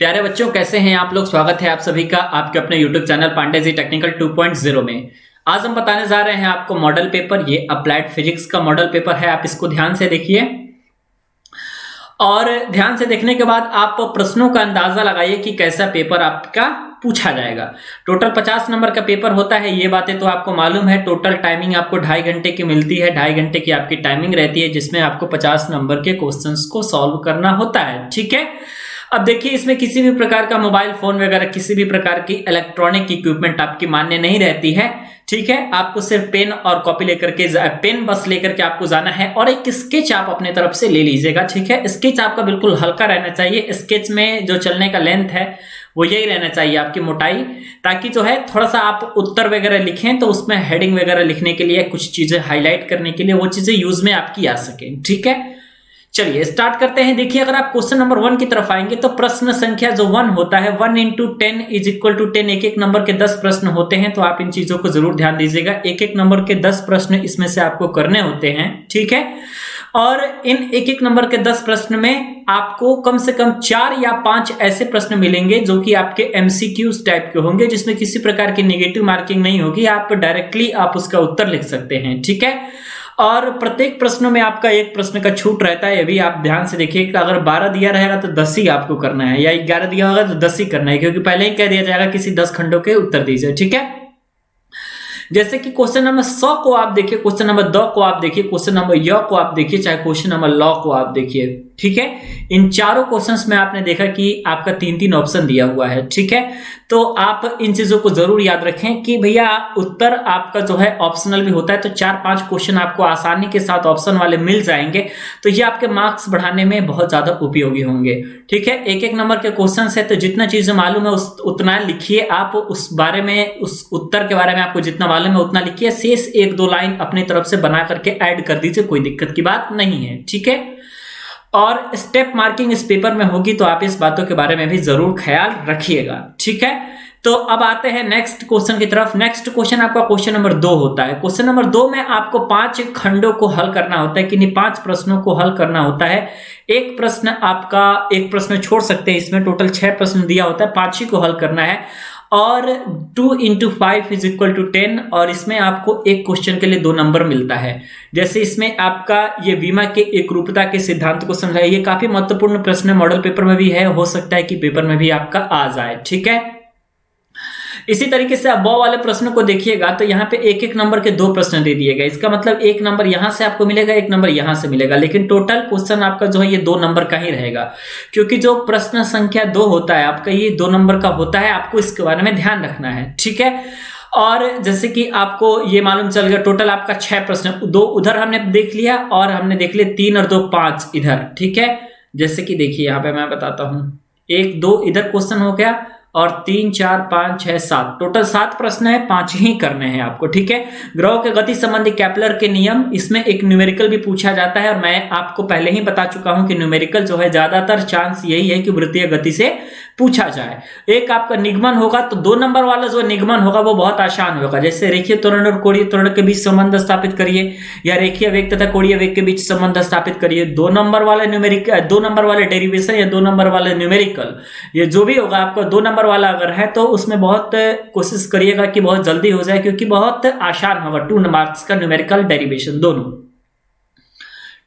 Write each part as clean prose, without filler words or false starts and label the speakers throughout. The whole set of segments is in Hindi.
Speaker 1: प्यारे बच्चों, कैसे हैं आप लोग। स्वागत है आप सभी का आपके अपने YouTube channel Pandey ji technical 2.0 में। आज हम बताने जा रहे हैं आपको मॉडल पेपर। ये अप्लाइड फिजिक्स का मॉडल पेपर है। आप इसको ध्यान से देखिए और ध्यान से देखने के बाद आप प्रश्नों का अंदाजा लगाइए कि कैसा पेपर आपका पूछा जाएगा। टोटल 50 नंबर का पेपर होता है, ये बातें तो आपको मालूम है। टोटल टाइमिंग आपको 2.5 घंटे की मिलती है। 2.5 घंटे की आपकी टाइमिंग रहती है, जिसमें आपको 50 नंबर के क्वेश्चंस को सॉल्व करना होता है। ठीक है, अब देखिए, इसमें किसी भी प्रकार का मोबाइल फोन वगैरह किसी भी प्रकार की इलेक्ट्रॉनिक इक्विपमेंट आपकी मान्य नहीं रहती है। ठीक है, आपको सिर्फ पेन और कॉपी लेकर के पेन बस लेकर के आपको जाना है और एक स्केच आप अपने तरफ से ले लीजिएगा। ठीक है, स्केच आपका बिल्कुल हल्का रहना चाहिए। स्केच में जो चलने का लेंथ है वो यही रहना चाहिए, आपकी मोटाई, ताकि जो है थोड़ा सा आप उत्तर वगैरह लिखें तो उसमें हेडिंग वगैरह लिखने के लिए, कुछ चीजें हाईलाइट करने के लिए वो चीजें यूज में आपकी आ सके। ठीक है, चलिए स्टार्ट करते हैं। देखिए, अगर आप क्वेश्चन नंबर 1 की तरफ आएंगे तो प्रश्न संख्या जो 1 होता है, 1 × 10 = 10। एक एक नंबर के 10 प्रश्न होते हैं, तो आप इन चीजों को जरूर ध्यान दीजिएगा। एक एक नंबर के 10 प्रश्न इसमें से आपको करने होते हैं। ठीक है, और इन एक एक नंबर के 10 प्रश्न में आपको कम से कम 4 या 5 ऐसे प्रश्न मिलेंगे जो कि आपके MCQs टाइप के होंगे, जिसमें किसी प्रकार की नेगेटिव मार्किंग नहीं होगी। आप डायरेक्टली आप उसका उत्तर लिख सकते हैं। ठीक है, और प्रत्येक प्रश्नों में आपका एक प्रश्न का छूट रहता है। ये भी आप ध्यान से देखिए कि अगर 12 दिया रहेगा तो 10 ही आपको करना है, या 11 दिया होगा तो 10 ही करना है, क्योंकि पहले ही कह दिया जाएगा किसी 10 खंडों के उत्तर दीजिए। ठीक है, जैसे कि क्वेश्चन नंबर 100 को आप देखिए, क्वेश्चन नंबर 2 को आप देखिए, क्वेश्चन नंबर य को आप देखिए, चाहे क्वेश्चन नंबर ल को आप देखिए। ठीक है, इन चारों क्वेश्चंस में आपने देखा कि आपका 3-3 ऑप्शन दिया हुआ है। ठीक है, तो आप इन चीजों को जरूर याद रखें कि भैया उत्तर आपका जो है ऑप्शनल भी होता है, तो 4-5 क्वेश्चन आपको आसानी के साथ ऑप्शन वाले मिल जाएंगे, तो ये आपके मार्क्स बढ़ाने में बहुत ज्यादा उपयोगी होंगे। ठीक है, एक एक नंबर के क्वेश्चन है, तो जितना चीजें मालूम है उतना लिखिए। आप उस बारे में, उस उत्तर के बारे में आपको जितना मालूम है उतना लिखिए। शेष 1-2 लाइन अपनी तरफ से बना करके ऐड कर दीजिए, कोई दिक्कत की बात नहीं है। ठीक है, और स्टेप मार्किंग इस पेपर में होगी, तो आप इस बातों के बारे में भी जरूर ख्याल रखिएगा। ठीक है, तो अब आते हैं नेक्स्ट क्वेश्चन की तरफ। नेक्स्ट क्वेश्चन आपका क्वेश्चन नंबर 2 होता है। क्वेश्चन नंबर 2 में आपको 5 खंडों को हल करना होता है, किन्हीं 5 प्रश्नों को हल करना होता है। एक प्रश्न छोड़ सकते हैं, इसमें टोटल 6 प्रश्न दिया होता है, 5 ही को हल करना है। और 2 × 5 = 10, और इसमें आपको एक क्वेश्चन के लिए 2 नंबर मिलता है। जैसे इसमें आपका ये वीमा के एकरूपता के सिद्धांत को समझाइए। ये काफी महत्वपूर्ण प्रश्न है, मॉडल पेपर में भी है, हो सकता है कि पेपर में भी आपका आ जाए। ठीक है, इसी तरीके से अब वाले प्रश्न को देखिएगा तो यहाँ पे एक एक नंबर के 2 प्रश्न दे दिए गए। इसका मतलब 1 नंबर यहां से आपको मिलेगा, 1 नंबर यहां से मिलेगा, लेकिन टोटल क्वेश्चन आपका जो है ये 2 नंबर का ही रहेगा, क्योंकि जो प्रश्न संख्या 2 होता है आपका, ये 2 नंबर का होता है। आपको इसके बारे में ध्यान रखना है। ठीक है, और जैसे कि आपको ये मालूम चल गया, टोटल आपका 6 प्रश्न, 2 उधर हमने देख लिया और हमने देख लिया 3 और 2 5 इधर। ठीक है, जैसे कि देखिए यहाँ पे मैं बताता हूं, 1 2 इधर क्वेश्चन हो गया, और 3 4 5 6 7, टोटल 7 प्रश्न है, 5 ही करने हैं आपको। ठीक है, ग्रहों के गति संबंधी केपलर के नियम, इसमें एक न्यूमेरिकल भी पूछा जाता है, और मैं आपको पहले ही बता चुका हूं कि न्यूमेरिकल जो है ज्यादातर चांस यही है कि वृत्तीय गति से पूछा जाए। एक आपका निगमन होगा, तो 2 नंबर वाला जो निगमन होगा वो बहुत आसान होगा। जैसे रेखीय त्वरण और कोणीय त्वरण के बीच संबंध स्थापित करिए, या रेखीय वेग तथा कोणीय वेग के बीच संबंध स्थापित करिए। 2 नंबर वाले न्यूमेरिकल, 2 नंबर वाले डेरिवेशन या 2 नंबर वाले न्यूमेरिकल, ये जो भी होगा आपका 2 नंबर वाला अगर है तो उसमें बहुत कोशिश करिएगा कि बहुत जल्दी हो जाए, क्योंकि बहुत आसान होगा। 2 मार्क्स का न्यूमेरिकल डेरिवेशन दोनों।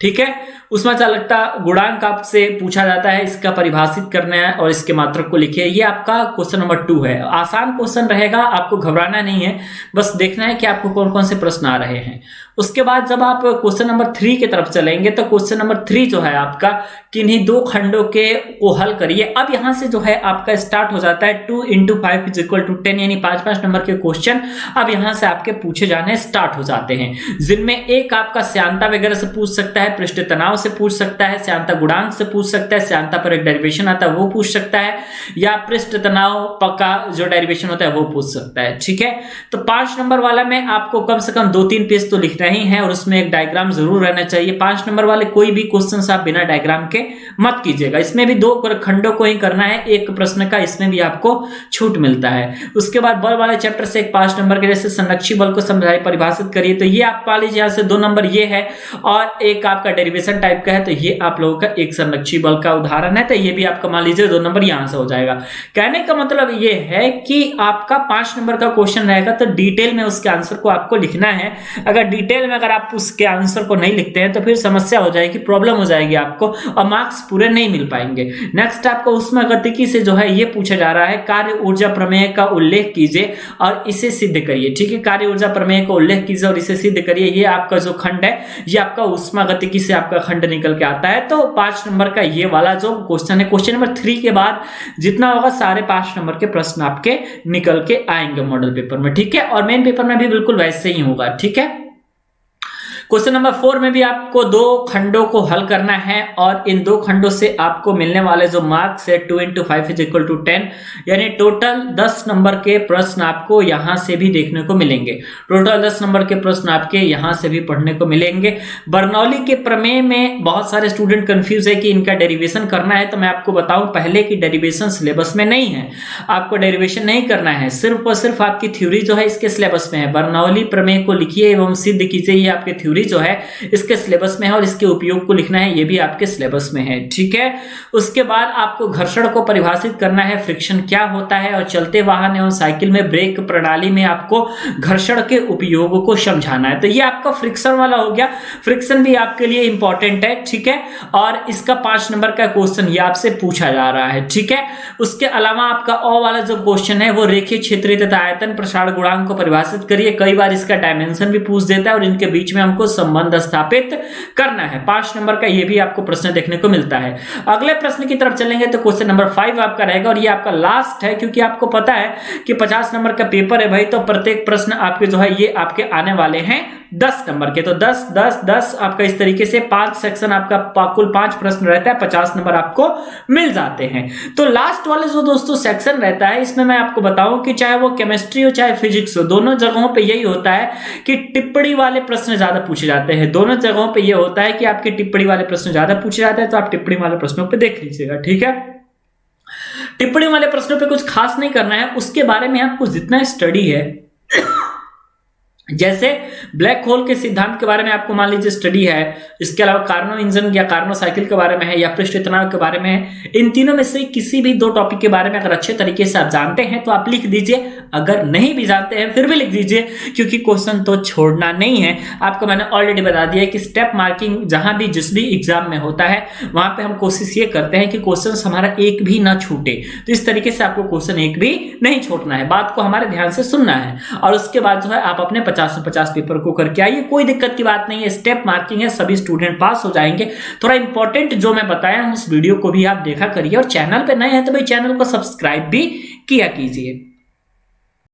Speaker 1: ठीक है, उसमें चालकता गुणांक आपसे पूछा जाता है, इसका परिभाषित करना है और इसके मात्रक को लिखिए। ये आपका क्वेश्चन नंबर 2 है। आसान क्वेश्चन रहेगा, आपको घबराना नहीं है, बस देखना है कि आपको कौन कौन से प्रश्न आ रहे हैं। उसके बाद जब आप क्वेश्चन नंबर 3 की तरफ चलेंगे तो क्वेश्चन नंबर 3 जो है आपका, किन्हीं 2 खंडों के को हल करिए। अब यहां से जो है आपका स्टार्ट हो जाता है 2 × 5 = 10, यानी 5-5 नंबर के क्वेश्चन अब यहां से आपके पूछे जाने स्टार्ट हो जाते हैं, जिनमें एक आपका श्यानता वगैरह से पूछ सकता है, पृष्ठ तनाव से पूछ सकता है, श्यानता गुणांक से पूछ सकता है, श्यानता पर एक डेरिवेशन आता है वो पूछ सकता है, या पृष्ठ तनाव का जो डेरिवेशन होता है वो पूछ सकता है। ठीक है, तो 5 नंबर वाला में आपको कम से कम 2-3 पेज तो लिखना ही है, और उसमें एक डायग्राम जरूर रहना चाहिए। 5 नंबर वाले कोई भी क्वेश्चन आप बिना डायग्राम के मत कीजिएगा। इसमें भी 2 खंडों को ही करना है, एक प्रश्न का इसमें भी आपको छूट मिलता है। उसके बाद बल वाले चैप्टर से एक 5 नंबर के, जैसे संरक्षी बल को समझाइए, परिभाषित करिए, तो ये आप पा लीजिए यहाँ से 2 नंबर ये है, और एक आपका डेरिवेशन टाइप का है तो ये आप लोगों का एक संरक्षी बल का उदाहरण है, तो ये भी आपका मान लीजिए 2 नंबर यहां से हो जाएगा। कहने का मतलब ये है कि आपका 5 नंबर का क्वेश्चन रहेगा तो डिटेल में उसके आंसर को आपको लिखना है। अगर डिटेल में अगर आप उसके आंसर को नहीं लिखते हैं तो फिर समस्या हो जाएगी, प्रॉब्लम हो जाएगी आपको और मार्क्स पूरे नहीं मिल पाएंगे। नेक्स्ट आपको ऊष्मागतिकी से जो है ये पूछा जा रहा है, कार्य ऊर्जा प्रमेय का उल्लेख कीजिए और इसे सिद्ध करिए। ठीक है, कार्य ऊर्जा प्रमेय का उल्लेख कीजिए और इसे सिद्ध करिए। ये आपका जो खंड है ये आपका ऊष्मागतिकी से आपका खंड निकल के आता है। तो 5 नंबर का ये वाला जो क्वेश्चन है, क्वेश्चन नंबर 3 के बाद जितना होगा सारे 5 नंबर के प्रश्न आपके निकल के आएंगे मॉडल पेपर में। ठीक है, और मेन पेपर में भी बिल्कुल वैसे ही होगा। ठीक है, क्वेश्चन नंबर 4 में भी आपको 2 खंडों को हल करना है और इन 2 खंडों से आपको मिलने वाले जो मार्क्स है 2 × 5 = 10, यानी टोटल 10 नंबर के प्रश्न आपको यहां से भी देखने को मिलेंगे। टोटल 10 नंबर के प्रश्न आपके यहां से भी पढ़ने को मिलेंगे। बर्नौली के प्रमेय में बहुत सारे स्टूडेंट कंफ्यूज है कि इनका डेरिवेशन करना है, तो मैं आपको बताऊं पहले कि डेरिवेशन सिलेबस में नहीं है, आपको डेरिवेशन नहीं करना है, सिर्फ और सिर्फ आपकी थ्योरी जो है इसके सिलेबस में है। बर्नौली प्रमेय को लिखिए एवं सिद्ध कीजिए, ये आपके थ्योरी जो है इसके सिलेबस में है और इसके उपयोग को लिखना है, ये भी आपके सिलेबस में है। ठीक है, उसके बाद आपको घर्षण को परिभाषित करना है, फ्रिक्शन क्या होता है और चलते वाहन एवं साइकिल में ब्रेक प्रणाली में आपको घर्षण के उपयोग को समझाना है। तो ये आपका फ्रिक्शन वाला हो गया, फ्रिक्शन भी आपके लिए इंपॉर्टेंट है। ठीक है, और इसका 5 नंबर का क्वेश्चन ये आपसे पूछा जा रहा है। ठीक है, उसके अलावा आपका ओ वाला जो क्वेश्चन है वो रेखीय क्षेत्रीय तथा आयतन प्रसार गुणांक को परिभाषित करिए। कई बार इसका डायमेंशन भी पूछ देता है और इनके बीच में हमको संबंध स्थापित करना है। 5 नंबर का ये भी आपको प्रश्न देखने को मिलता है। अगले प्रश्न की तरफ चलेंगे तो क्वेश्चन नंबर 5 आपका रहेगा और ये आपका लास्ट है, क्योंकि आपको पता है कि 50 नंबर का पेपर है भाई, तो प्रत्येक प्रश्न आपके जो है ये आपके आने वाले हैं 10 नंबर के। तो 10 10 10 आपका इस तरीके से 5 सेक्शन आपका कुल 5 प्रश्न रहता है, 50 नंबर आपको मिल जाते हैं। तो लास्ट वाले जो दोस्तों सेक्शन रहता है इसमें मैं आपको बताऊं कि चाहे वो केमिस्ट्री हो चाहे फिजिक्स हो, दोनों जगहों पे यही होता है कि टिप्पणी वाले प्रश्न ज्यादा पूछे जाते हैं। दोनों जगहों पे ये होता है कि आपके टिप्पणी वाले प्रश्न ज्यादा पूछे जाते हैं, तो आप टिप्पणी वाले प्रश्नों पे देख लीजिएगा। ठीक है, टिप्पणी वाले प्रश्नों पे कुछ खास नहीं करना है, उसके बारे में आपको जितना स्टडी है जैसे ब्लैक होल के सिद्धांत के बारे में आपको मान लीजिए स्टडी है, इसके अलावा कार्नो इंजन या कार्नो साइकिल के बारे में है या पृष्ठ तनाव के बारे में है, इन तीनों में से किसी भी 2 टॉपिक के बारे में अगर अच्छे तरीके से आप जानते हैं तो आप लिख दीजिए, अगर नहीं भी जानते हैं फिर भी लिख दीजिए, क्योंकि क्वेश्चन तो छोड़ना नहीं है। आपको मैंने ऑलरेडी बता दिया कि स्टेप मार्किंग जहां भी जिस भी एग्जाम में होता है वहां पे हम कोशिश ये करते हैं कि क्वेश्चन हमारा एक भी ना छूटे, तो इस तरीके से आपको क्वेश्चन एक भी नहीं छोड़ना है, बात को हमारे ध्यान से सुनना है और उसके बाद जो है आप अपने 50 पेपर को करके आइए, कोई दिक्कत की बात नहीं है। स्टेप मार्किंग है, सभी स्टूडेंट पास हो जाएंगे। थोड़ा इंपॉर्टेंट जो मैं बताया हूं उस वीडियो को भी आप देखा करिए और चैनल पे नए हैं तो भाई चैनल को सब्सक्राइब भी किया कीजिए।